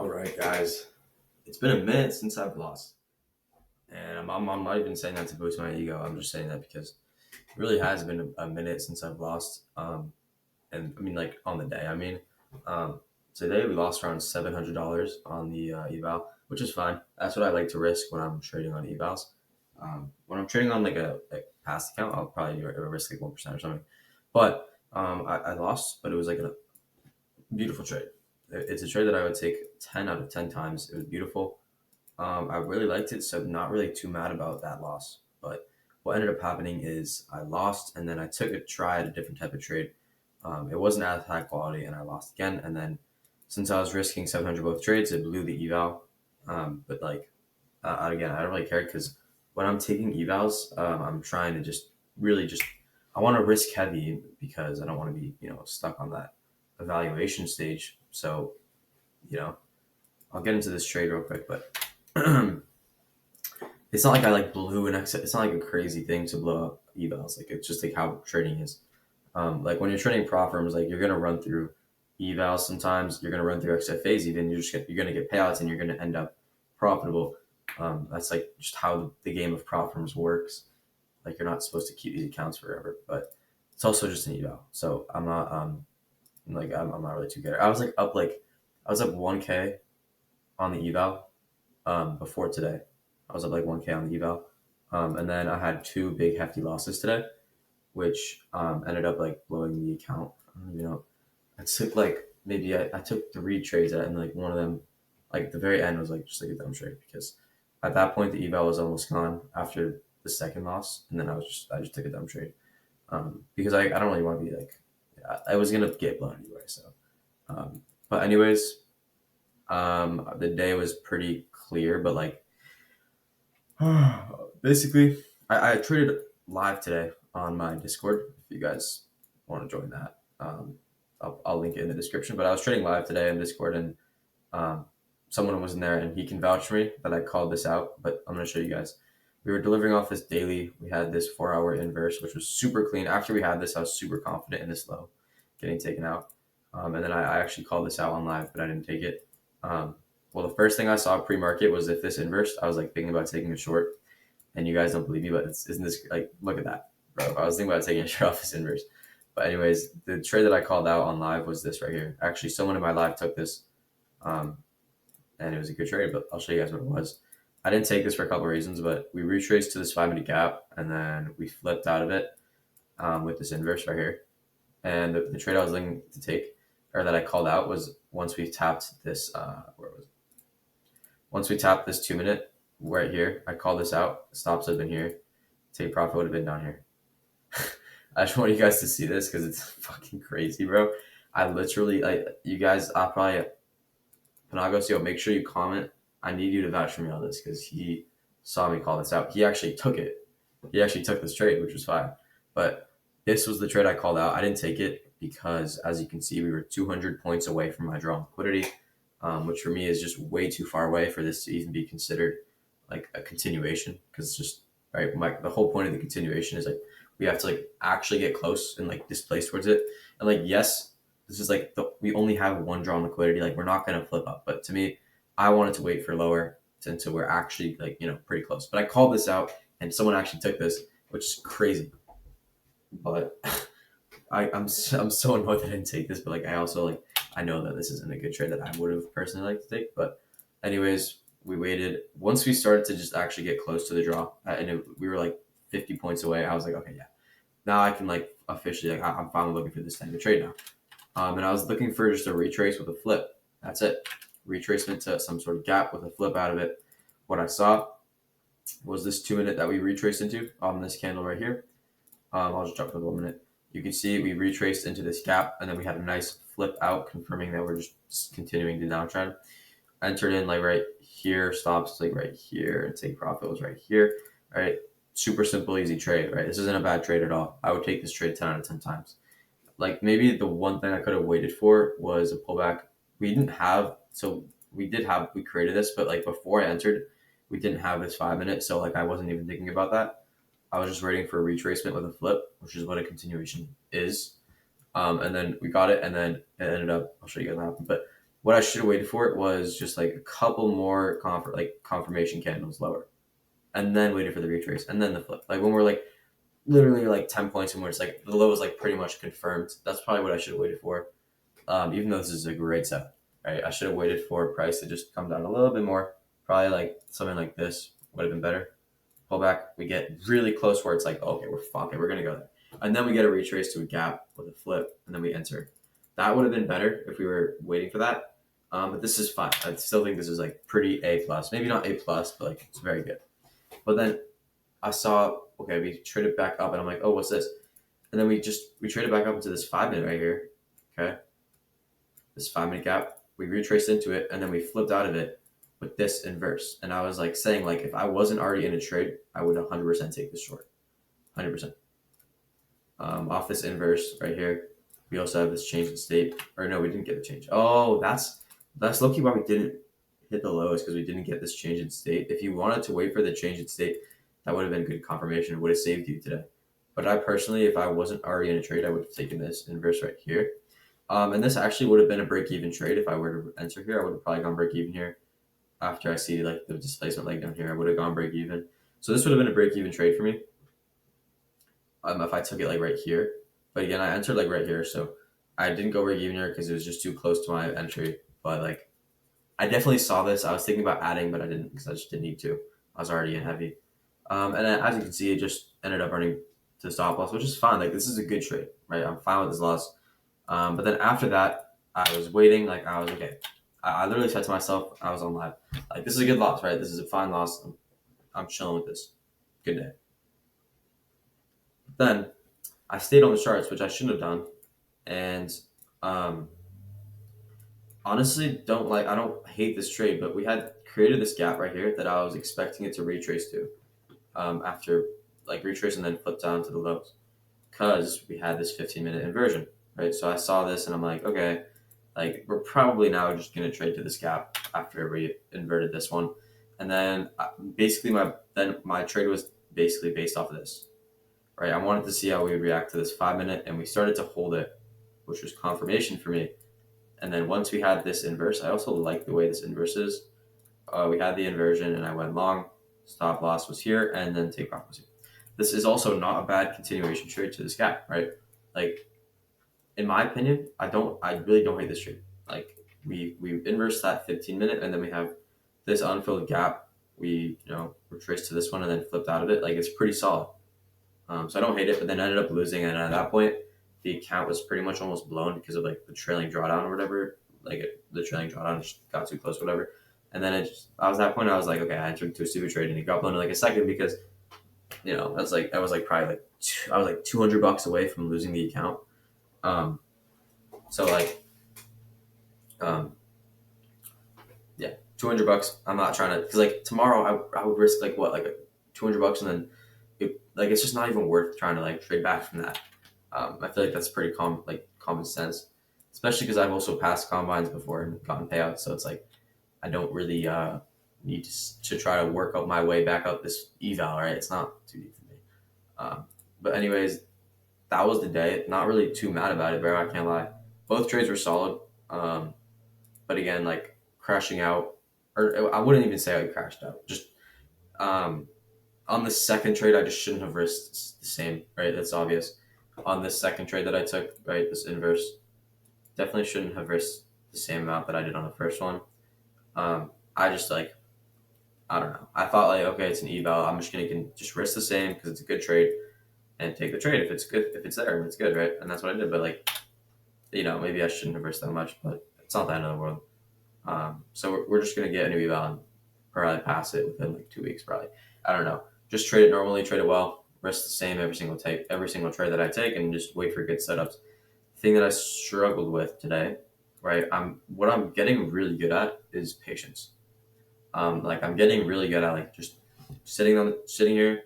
All right, guys. It's been a minute since I've lost, and I'm not even saying that to boost my ego. I'm just saying that because it really has been a minute since I've lost. And I mean, like on the day. Um, today we lost around $700 on the eval, which is fine. That's what I like to risk when I'm trading on evals. When I'm trading on like a past account, I'll probably risk like 1% or something. But I lost, but it was like a beautiful trade. It's a trade that I would take 10 out of 10 times. It was beautiful. I really liked it, so not really too mad about that loss. But what ended up happening is I lost, and then I took a try at a different type of trade. It wasn't as high quality, and I lost again. And then since I was risking 700 both trades, it blew the eval. But like again, I don't really care because when I'm taking evals, I'm trying to just really just I want to risk heavy because I don't want to be stuck on that evaluation stage. So you know I'll get into this trade real quick, but it's not like I like blew an exit. It's not like a crazy thing to blow up evals. Like it's just like how trading is. Like when you're trading prop firms, like you're gonna run through evals sometimes. You're gonna run through XFAs. Even you're gonna get payouts and you're gonna end up profitable. That's like just how the game of prop firms works. Like you're not supposed to keep these accounts forever, but it's also just an eval. So I'm not I'm not really too good. I was up 1K on the eval before today. I was up like 1K on the eval. And then I had two big hefty losses today, which ended up like blowing the account. I don't even know. I took like maybe I took three trades and like one of them, like the very end was like just like a dumb trade because at that point the eval was almost gone after the second loss, and then I just took a dumb trade because I don't really want to be like I was gonna get blown anyway. So, but anyways, the day was pretty clear, but like basically, I traded live today on my Discord. If you guys want to join that, I'll link it in the description. But I was trading live today in Discord, and um, someone was in there, and he can vouch for me that I called this out. But I'm going to show you guys. We were delivering off this daily. We had this 4 hour inverse, which was super clean. After we had this, I was super confident in this low getting taken out. And then I actually called this out on live, but I didn't take it. Um, well, the first thing I saw pre-market was if this inverse, I was like thinking about taking a short, and you guys don't believe me, but isn't this like look at that, bro? I was thinking about taking a short off this inverse, but anyways, the trade that I called out on live was this right here. Actually, someone in my live took this, um, and it was a good trade. But I'll show you guys what it was. I didn't take this for a couple of reasons, but we retraced to this 5 minute gap, and then we flipped out of it with this inverse right here. And the trade I was looking to take, or that I called out, was once we tapped this. Where was it? Once we tapped this 2 minute right here, I called this out. Stops have been here. Take profit would have been down here. I just want you guys to see this because it's fucking crazy, bro. I literally, like, you guys, I'll probably, Panagos, yo, make sure you comment. I need you to vouch for me on this because he saw me call this out. He actually took it. He actually took this trade, which was fine. But this was the trade I called out. I didn't take it because, as you can see, we were 200 points away from my draw liquidity, which for me is just way too far away for this to even be considered like a continuation. Because it's just right. The whole point of the continuation is like we have to like actually get close and like displace towards it. And like yes, this is like we only have one draw liquidity. Like we're not gonna flip up. But to me, I wanted to wait for lower until we're actually like pretty close. But I called this out, and someone actually took this, which is crazy. But I'm so annoyed that I didn't take this. But like I also like I know that this isn't a good trade that I would have personally liked to take. But anyways, we waited. Once we started to just actually get close to the draw, we were like 50 points away. I was like, okay, yeah, now I can like officially like I'm finally looking for this type of trade now. And I was looking for just a retrace with a flip. That's it. Retracement to some sort of gap with a flip out of it. What I saw was this 2 minute that we retraced into on this candle right here. I'll just jump to the 1 minute. You can see we retraced into this gap, and then we had a nice flip out, confirming that we're just continuing the downtrend. Entered in like right here, stops like right here, and take profit was right here. Right, super simple, easy trade. Right, this isn't a bad trade at all. I would take this trade 10 out of 10 times. Like maybe the one thing I could have waited for was a pullback. We didn't have, so we created this, but like before I entered, we didn't have this 5 minute, so like I wasn't even thinking about that. I was just waiting for a retracement with a flip, which is what a continuation is. And then we got it, and then it ended up. I'll show you guys what happened. But What I should have waited for it was just like a couple more confirmation candles lower, and then waited for the retrace, and then the flip. Like when we're like literally like 10 points and where it's like the low is like pretty much confirmed. That's probably what I should have waited for. Even though this is a great set, right? I should have waited for price to just come down a little bit more. Probably like something like this would have been better. Pull back, we get really close where it's like, okay, we're gonna go there, and then we get a retrace to a gap with a flip, and then we enter. That would have been better if we were waiting for that. But this is fine. I still think this is like pretty A plus. Maybe not A plus, but like it's very good. But then I saw, okay, we traded back up, and I'm like, oh, what's this? And then we traded back up into this 5 minute right here. Okay, this 5 minute gap. We retraced into it, and then we flipped out of it with this inverse. And I was like saying, like, if I wasn't already in a trade, I would 100% take this short, 100%. Off this inverse right here, we also have this change in state. Or no, we didn't get the change. Oh, that's low key why we didn't hit the lows, because we didn't get this change in state. If you wanted to wait for the change in state, that would have been good confirmation. It would have saved you today. But I personally, if I wasn't already in a trade, I would have taken this inverse right here. And this actually would have been a break-even trade if I were to enter here. I would have probably gone break-even here. After I see like the displacement leg down here, I would have gone break-even. So this would have been a break-even trade for me if I took it like right here. But again, I entered like right here, so I didn't go break-even here because it was just too close to my entry. But like, I definitely saw this. I was thinking about adding, but I didn't because I just didn't need to. I was already in heavy. And then, as you can see, it just ended up running to stop loss, which is fine. Like this is a good trade, right? I'm fine with this loss. But then after that, I was waiting. Like I was okay. I literally said to myself, I was on live, like this is a good loss, right? This is a fine loss. I'm chilling with this. Good day. But then I stayed on the charts, which I shouldn't have done, and um, honestly, I don't hate this trade, but we had created this gap right here that I was expecting it to retrace to after like retrace and then flip down to the lows because we had this 15-minute inversion, right? So I saw this and I'm like, okay, like we're probably now just gonna trade to this gap after we inverted this one, and then basically my trade was basically based off of this, right? I wanted to see how we would react to this 5 minute, and we started to hold it, which was confirmation for me. And then once we had this inverse, I also like the way this inverse is. We had the inversion, and I went long. Stop loss was here, and then take profit was here. This is also not a bad continuation trade to this gap, right? Like in my opinion, I really don't hate this trade. Like we inverse that 15 minute, and then we have this unfilled gap. We retraced to this one and then flipped out of it. Like it's pretty solid. So I don't hate it, but then I ended up losing, and at that point, the account was pretty much almost blown because of like the trailing drawdown or whatever. The trailing drawdown just got too close, whatever. And then I was at that point. I was like, okay, I entered into a stupid trade, and it got blown in like a second because I was like probably like I was like $200 away from losing the account. Um, so like um, yeah, $200. I'm not trying to because like tomorrow I would risk like what like $200 and then it's just not even worth trying to like trade back from that. I feel like that's pretty common sense, especially because I've also passed combines before and gotten payouts. So it's like I don't really need to try to work up my way back up this eval. Right, it's not too deep for me. But anyways, that was the day. Not really too mad about it, bro. I can't lie. Both trades were solid. But again, like crashing out, or I wouldn't even say I crashed out. Just um, on the second trade, I just shouldn't have risked the same, right? That's obvious. On this second trade that I took, right, this inverse, definitely shouldn't have risked the same amount that I did on the first one. I just like, I don't know. I thought like, okay, it's an eval. I'm just gonna just risk the same because it's a good trade and take the trade if it's good, if it's there and it's good, right? And that's what I did. But like, maybe I shouldn't have risked that much, but it's not the end of the world. So we're just gonna get a new eval and probably pass it within like 2 weeks, probably. I don't know. Just trade it normally, trade it well, risk the same every single trade that I take, and just wait for good setups. The thing that I struggled with today, right? What I'm getting really good at is patience. Like I'm getting really good at like just sitting here,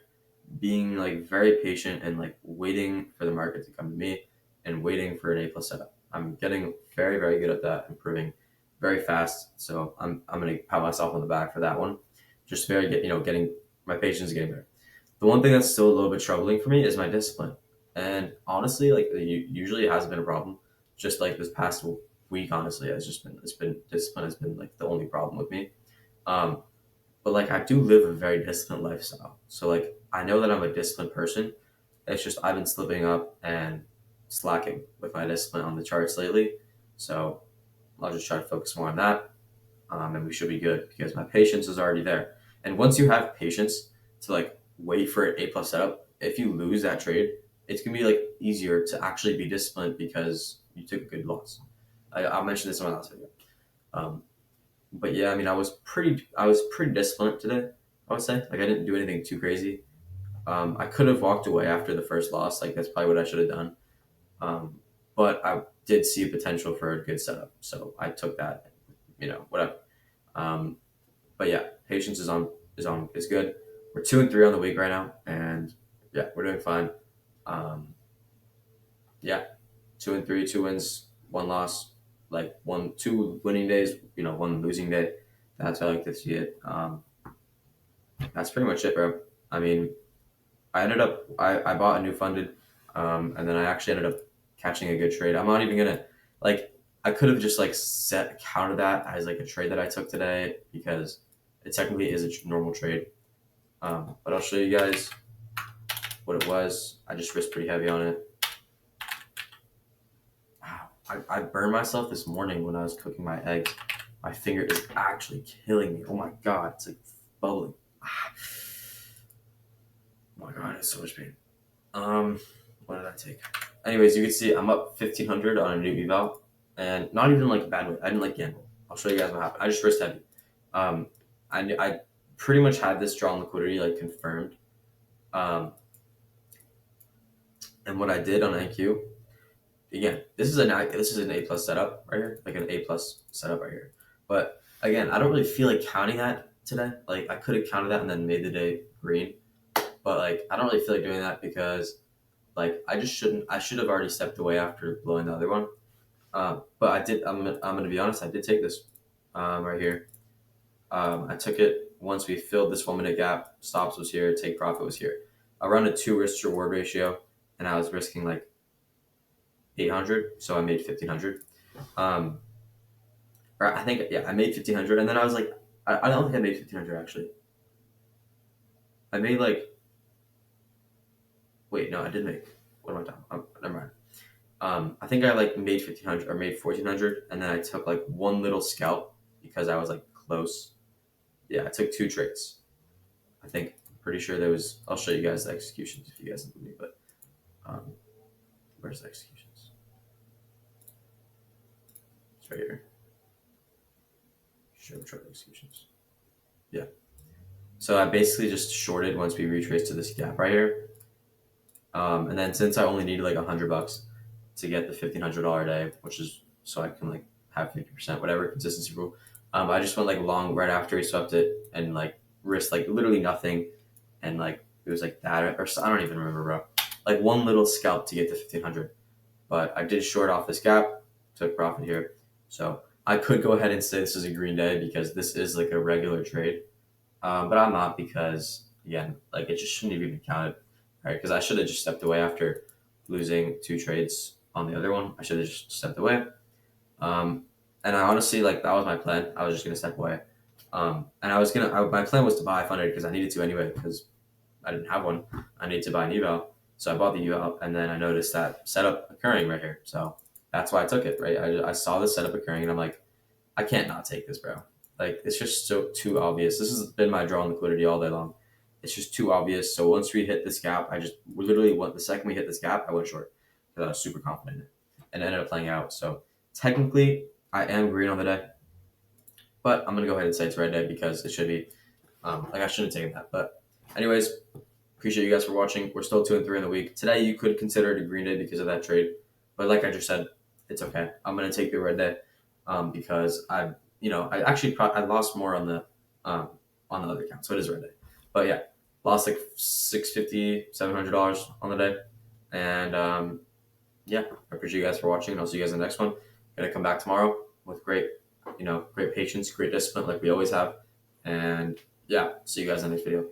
being like very patient and like waiting for the market to come to me and waiting for an A plus setup. I'm getting very, very good at that, improving very fast. So I'm gonna pat myself on the back for that one. Just getting my patience is getting better. The one thing that's still a little bit troubling for me is my discipline. And honestly, like usually it hasn't been a problem. Just like this past week honestly has just been discipline has been like the only problem with me. Um, but like I do live a very disciplined lifestyle, so like I know that I'm a disciplined person. It's just I've been slipping up and slacking with my discipline on the charts lately. So I'll just try to focus more on that, and we should be good because my patience is already there. And once you have patience to like wait for an A plus setup, if you lose that trade, it's gonna be like easier to actually be disciplined because you took a good loss. I'll mention this in my last video. Um, but yeah, I mean, I was pretty disciplined today. I would say like I didn't do anything too crazy. I could have walked away after the first loss. Like that's probably what I should have done. Um, but I did see potential for a good setup, so I took that. Whatever. Um, but yeah, patience is good. We're 2-3 on the week right now, and yeah, we're doing fine. Um, yeah, 2-3, 2 wins, 1 loss, like 2 winning days, 1 losing day. That's how I like to see it. That's pretty much it, bro. I mean, I bought a new funded, and then I actually ended up catching a good trade. I'm not even gonna like I could have just like counted that as like a trade that I took today because it technically is a normal trade. But I'll show you guys what it was. I just risked pretty heavy on it. Wow, I burned myself this morning when I was cooking my eggs. My finger is actually killing me. Oh my god, it's like bubbling. Oh my god, it's so much pain. What did I take? Anyways, you can see I'm up 1,500 on a new eval, and not even like a bad way. I didn't like gamble. I'll show you guys what happened. I just risked heavy. Um, I pretty much had this draw on liquidity like confirmed. Um, and what I did on NQ, again, this is an A plus setup right here, like an A plus setup right here. But again, I don't really feel like counting that today. Like I could have counted that and then made the day green, but like I don't really feel like doing that because like I just shouldn't. I should have already stepped away after blowing the other one. But I did. I'm gonna be honest. I did take this right here. I took it once we filled this 1 minute gap. Stops was here. Take profit was here. I run a 2 risk to reward ratio, and I was risking like 800, so I made 1,500. Um, or I think yeah, I made 1,500, and then I was like, I don't think I made 1,500 actually. I made like wait no, I did make. What am I talking? Never mind. I think I like made 1,500 or made 1,400, and then I took like one little scalp because I was like close. Yeah, I took 2 trades. I think. Pretty sure there was. I'll show you guys the executions if you guys don't believe me. But where's the executions? It's right here. Show chart executions. Yeah. So I basically just shorted once we retraced to this gap right here. And then since I only needed like $100 to get the $1,500 a day, which is so I can like have 50% whatever consistency rule. I just went like long right after he swept it and like risked like literally nothing, and like it was like that or I don't even remember, bro. Like one little scalp to get to 1,500, but I did short off this gap, took profit here, so I could go ahead and say this is a green day because this is like a regular trade, but I'm not because again like it just shouldn't even be counted, right? Because I should have just stepped away after losing 2 trades on the other one. I should have just stepped away. Um, and I honestly like that was my plan. I was just gonna step away. And my plan was to buy funded because I needed to anyway because I didn't have one. I needed to buy an eval, so I bought the eval, and then I noticed that setup occurring right here. So that's why I took it. Right, I saw the setup occurring, and I'm like, I can't not take this, bro. Like it's just so too obvious. This has been my draw on liquidity all day long. It's just too obvious. So once we hit this gap, we literally went the second we hit this gap, I went short because I was super confident in it, and it ended up playing out. So technically, I am green on the day, but I'm gonna go ahead and say it's red day because it should be. Like I shouldn't have taken that, but anyways, appreciate you guys for watching. We're still 2-3 in the week. Today you could consider it a green day because of that trade, but like I just said, it's okay. I'm gonna take the red day because I lost more on the other account, so it is red day. But yeah, lost like $650, $700 on the day, and yeah, I appreciate you guys for watching, and I'll see you guys in the next one. Gonna come back tomorrow with great patience, great discipline, like we always have, and yeah, see you guys in the next video.